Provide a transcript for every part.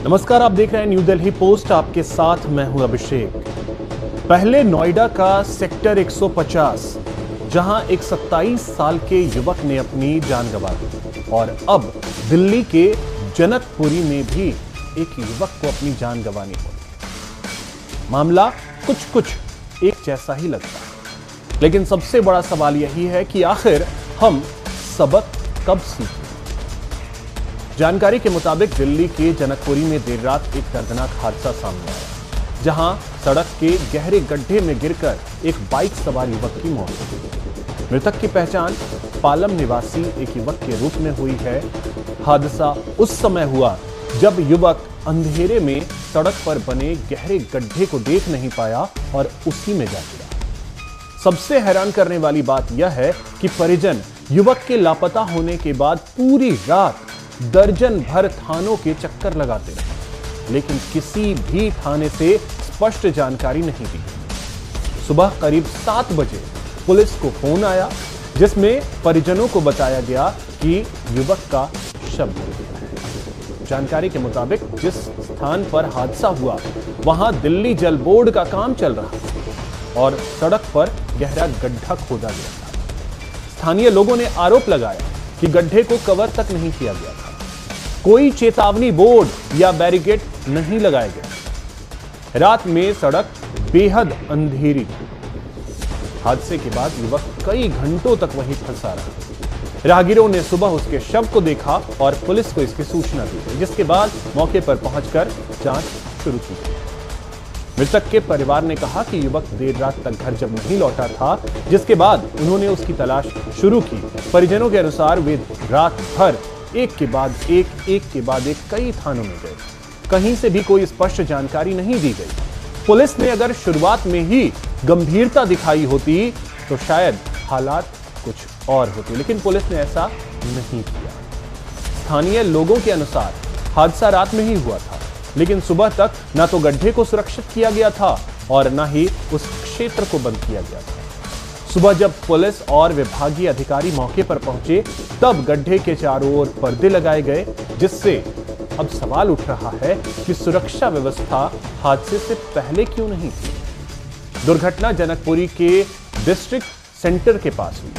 नमस्कार, आप देख रहे हैं न्यू दिल्ली पोस्ट। आपके साथ मैं हूं अभिषेक। पहले नोएडा का सेक्टर 150, जहां एक 27 साल के युवक ने अपनी जान गंवा दी, और अब दिल्ली के जनकपुरी में भी एक युवक को अपनी जान गंवानी पड़ी। मामला कुछ एक जैसा ही लगता है, लेकिन सबसे बड़ा सवाल यही है कि आखिर हम सबक कब सीखें। जानकारी के मुताबिक दिल्ली के जनकपुरी में देर रात एक दर्दनाक हादसा सामने आया, जहां सड़क के गहरे गड्ढे में गिरकर एक बाइक सवार युवक की मौत हो गई। मृतक की पहचान पालम निवासी एक युवक के रूप में हुई है। हादसा उस समय हुआ जब युवक अंधेरे में सड़क पर बने गहरे गड्ढे को देख नहीं पाया और उसी में जा गिरा। सबसे हैरान करने वाली बात यह है कि परिजन युवक के लापता होने के बाद पूरी रात दर्जन भर थानों के चक्कर लगाते रहे, लेकिन किसी भी थाने से स्पष्ट जानकारी नहीं दी। सुबह करीब 7 बजे पुलिस को फोन आया, जिसमें परिजनों को बताया गया कि युवक का शव मिल गया है। जानकारी के मुताबिक जिस स्थान पर हादसा हुआ वहां दिल्ली जल बोर्ड का काम चल रहा था और सड़क पर गहरा गड्ढा खोदा गया था। स्थानीय लोगों ने आरोप लगाया कि गड्ढे को कवर तक नहीं किया गया था, कोई चेतावनी बोर्ड या बैरिकेड नहीं लगाया गया। रात में सड़क बेहद अंधेरी थी। हादसे के बाद युवक कई घंटों तक वहीं फंसा रहा। राहगीरों ने सुबह उसके शव को देखा और पुलिस को इसकी सूचना दी, जिसके बाद मौके पर पहुंचकर जांच शुरू की गई। मृतक के परिवार ने कहा कि युवक देर रात तक घर जब नहीं लौटा था, जिसके बाद उन्होंने उसकी तलाश शुरू की। परिजनों के अनुसार वे रात भर एक के बाद एक कई थानों में गए। कहीं से भी कोई स्पष्ट जानकारी नहीं दी गई। पुलिस ने अगर शुरुआत में ही गंभीरता दिखाई होती तो शायद हालात कुछ और होते, लेकिन पुलिस ने ऐसा नहीं किया। स्थानीय लोगों के अनुसार हादसा रात में ही हुआ था, लेकिन सुबह तक ना तो गड्ढे को सुरक्षित किया गया था और ना ही उस क्षेत्र को बंद किया गया था। सुबह जब पुलिस और विभागीय अधिकारी मौके पर पहुंचे, तब गड्ढे के चारों ओर पर्दे लगाए गए, जिससे अब सवाल उठ रहा है कि सुरक्षा व्यवस्था हादसे से पहले क्यों नहीं थी। दुर्घटना जनकपुरी के डिस्ट्रिक्ट सेंटर के पास हुई।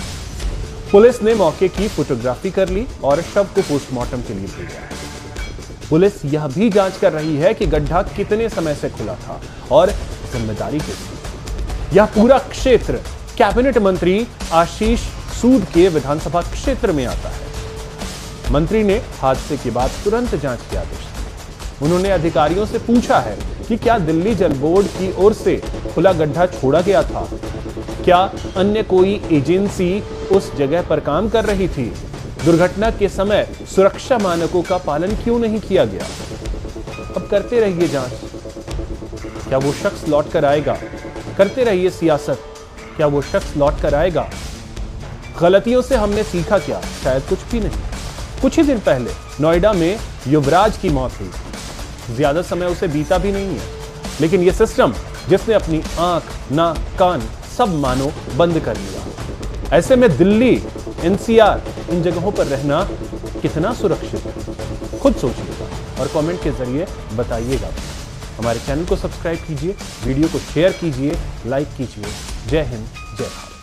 पुलिस ने मौके की फोटोग्राफी कर ली और शव को पोस्टमार्टम के लिए भेजा। पुलिस यह भी जांच कर रही है कि गड्ढा कितने समय से खुला था और जिम्मेदारी किसकी। यह पूरा क्षेत्र कैबिनेट मंत्री आशीष सूद के विधानसभा क्षेत्र में आता है। मंत्री ने हादसे के बाद तुरंत जांच के आदेश दिए। उन्होंने अधिकारियों से पूछा है कि क्या दिल्ली जल बोर्ड की ओर से खुला गड्ढा छोड़ा गया था, क्या अन्य कोई एजेंसी उस जगह पर काम कर रही थी, दुर्घटना के समय सुरक्षा मानकों का पालन क्यों नहीं किया गया। अब करते रहिए जांच। क्या वो शख्स लौट कर आएगा? करते रहिए सियासत। क्या वो शख्स लौट कर आएगा? गलतियों से हमने सीखा क्या? शायद कुछ भी नहीं। कुछ ही दिन पहले नोएडा में युवराज की मौत हुई। ज्यादा समय उसे बीता भी नहीं है, लेकिन यह सिस्टम जिसने अपनी आंख, नाक, कान सब मानो बंद कर लिया। ऐसे में दिल्ली, एनसीआर, इन जगहों पर रहना कितना सुरक्षित है? खुद सोचिएगा और कमेंट के जरिए बताइएगा। हमारे चैनल को सब्सक्राइब कीजिए, वीडियो को शेयर कीजिए, लाइक कीजिए। जय हिंद, जय भारत।